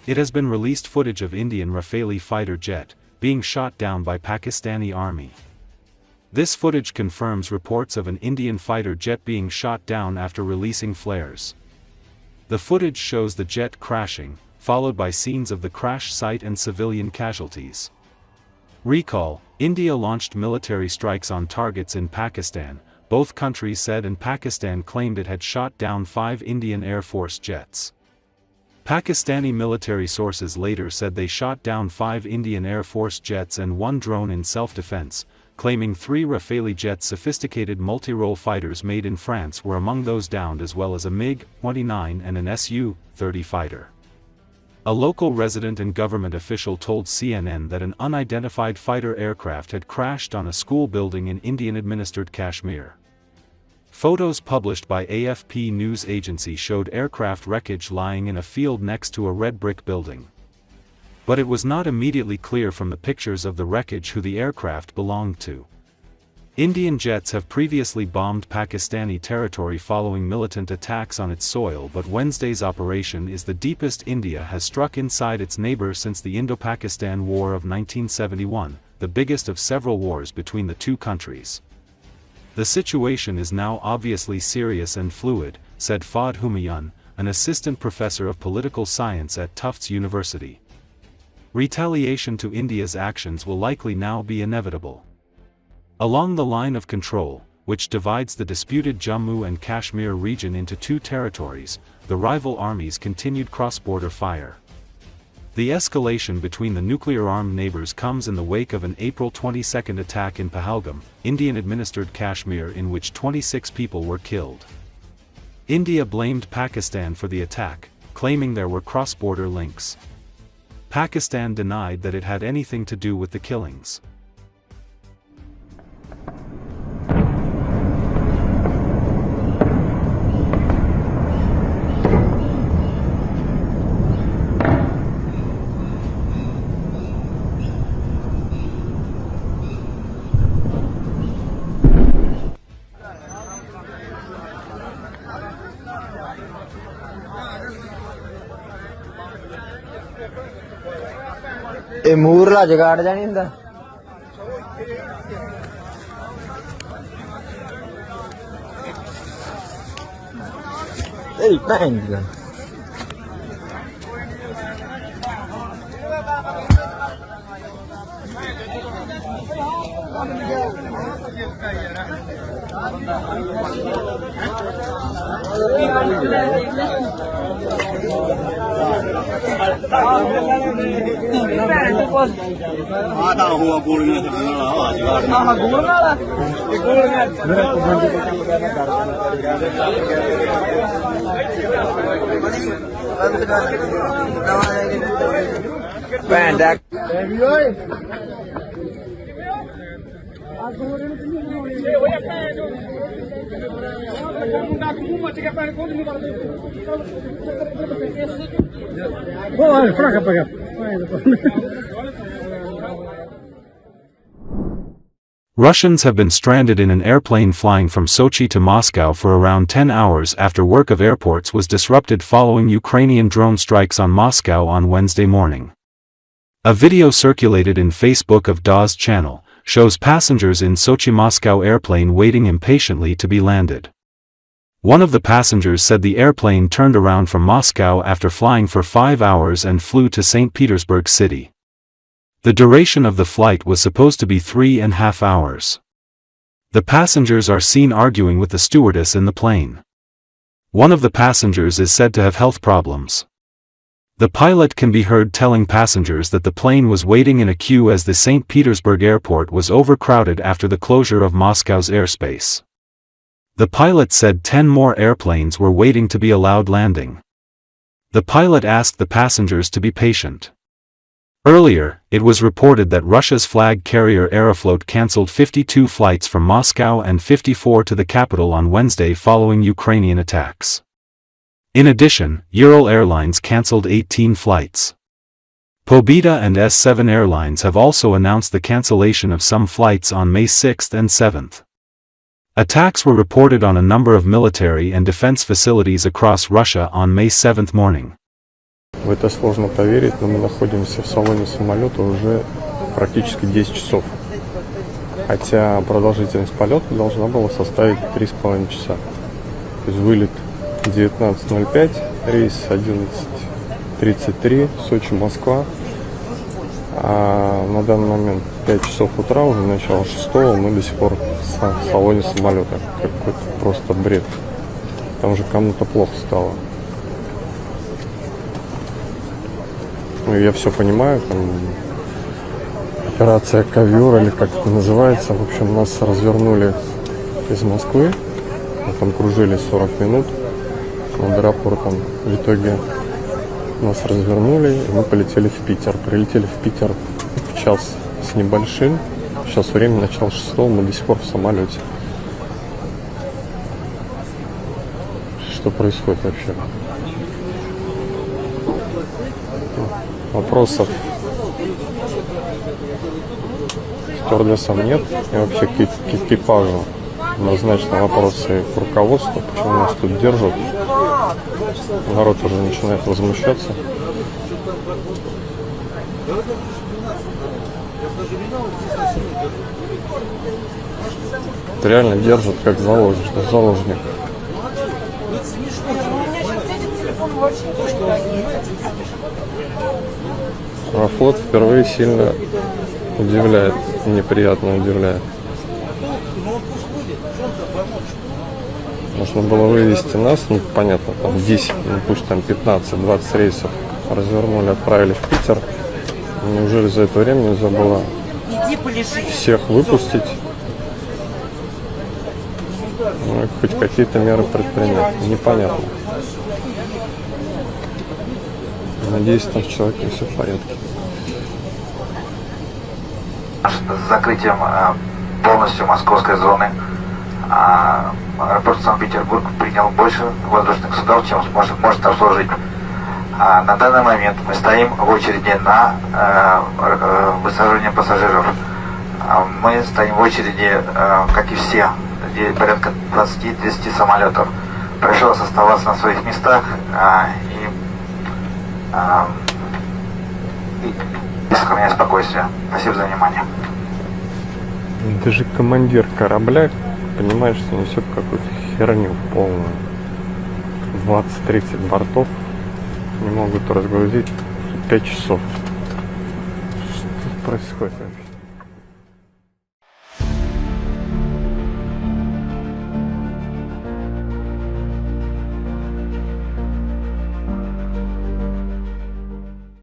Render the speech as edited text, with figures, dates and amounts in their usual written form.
It has been released footage of Indian Rafale fighter jet being shot down by Pakistani army. This footage confirms reports of an Indian fighter jet being shot down after releasing flares. The footage shows the jet crashing, followed by scenes of the crash site and civilian casualties. Recall: India launched military strikes on targets in Pakistan, both countries said, and Pakistan claimed it had shot down 5 Indian Air Force jets. Pakistani military sources later said they shot down 5 Indian Air Force jets and 1 drone in self-defense, claiming 3 Rafale jets, sophisticated multi-role fighters made in France, were among those downed, as well as a MiG-29 and an Su-30 fighter. A local resident and government official told CNN that an unidentified fighter aircraft had crashed on a school building in Indian-administered Kashmir. Photos published by AFP news agency showed aircraft wreckage lying in a field next to a red brick building. But it was not immediately clear from the pictures of the wreckage who the aircraft belonged to. Indian jets have previously bombed Pakistani territory following militant attacks on its soil, but Wednesday's operation is the deepest India has struck inside its neighbor since the Indo-Pakistan War of 1971, the biggest of several wars between the two countries. The situation is now obviously serious and fluid, said Fahd Humayun, an assistant professor of political science at Tufts University. Retaliation to India's actions will likely now be inevitable. Along the line of control, which divides the disputed Jammu and Kashmir region into 2 territories, the rival armies continued cross-border fire. The escalation between the nuclear-armed neighbors comes in the wake of an April 22 attack in Pahalgam, Indian-administered Kashmir, in which 26 people were killed. India blamed Pakistan for the attack, claiming there were cross-border links. Pakistan denied that it had anything to do with the killings. ਇਹ ਮੂਰਲਾ ਜਗਾੜ ਜਾਣੀ ਹੁੰਦਾ ਇਹ ਭੈਣ ਦੀ ਤਾਂ ਉਹ ਗੋਲੀਆਂ ਚੱਲਣ ਵਾਲਾ ਜਗਾੜ ਗੋਲ ਵਾਲਾ ਇਹ ਗੋਲੀਆਂ ਮੇਰਾ ਕੁੰਡੀ ਭੈਣ ਦਾ ਵੀ ਓਏ Russians have been stranded in an airplane flying from Sochi to Moscow for around 10 hours after work of airports was disrupted following Ukrainian drone strikes on Moscow on Wednesday morning. A video circulated in Facebook of DA's channel shows passengers in Sochi-Moscow airplane waiting impatiently to be landed. One of the passengers said the airplane turned around from Moscow after flying for 5 hours and flew to St. Petersburg City. The duration of the flight was supposed to be 3.5 hours. The passengers are seen arguing with the stewardess in the plane. One of the passengers is said to have health problems. The pilot can be heard telling passengers that the plane was waiting in a queue as the St. Petersburg airport was overcrowded after the closure of Moscow's airspace. The pilot said 10 more airplanes were waiting to be allowed landing. The pilot asked the passengers to be patient. Earlier, it was reported that Russia's flag carrier Aeroflot cancelled 52 flights from Moscow and 54 to the capital on Wednesday following Ukrainian attacks. In addition, Ural Airlines cancelled 18 flights. Pobeda and S7 Airlines have also announced the cancellation of some flights on May 6 and 7. Attacks were reported on a number of military and defense facilities across Russia on May 7 morning. В это сложно поверить, но мы находимся в салоне самолета уже практически 10 часов. Хотя продолжительность полета должна была составить 3,5 часа. То есть вылет 19:05, рейс 11:33, Сочи, Москва. А на данный момент 5 часов утра, уже начало 6-го, мы до сих пор в салоне самолета. Какой-то просто бред. Там уже кому-то плохо стало. Ну, я все понимаю, там операция «Ковер» или как это называется. В общем, нас развернули из Москвы. Мы там кружили 40 минут над аэропортом. В итоге нас развернули, и мы полетели в Питер. Прилетели в Питер в час с небольшим. Сейчас время начало 6-го, мы до сих пор в самолете. Что происходит вообще? Вопросов стюардессам нет, и вообще к экипажу однозначно вопросы к руководству, почему нас тут держат. Народ уже начинает возмущаться. Это реально держат как заложник. Аэрофлот впервые сильно удивляет, неприятно удивляет. Нужно было вывести нас, ну понятно, там 10, ну пусть там 15-20 рейсов развернули, отправили в Питер. Неужели за это время нельзя было всех выпустить? Ну, и хоть какие-то меры предпринять. Непонятно. Надеюсь, там с человеком все в порядке. С закрытием полностью московской зоны аэропорт Санкт-Петербург принял больше воздушных судов, чем может обслужить. На данный момент мы стоим в очереди на высаживание пассажиров. Мы стоим в очереди, как и все, где порядка 20-30 самолетов. Пришлось оставаться на своих местах и сохранять спокойствие. Спасибо за внимание. Даже командир корабля понимает, что несет какую-то херню полную. 20-30 бортов не могут разгрузить 5 часов. Что происходит?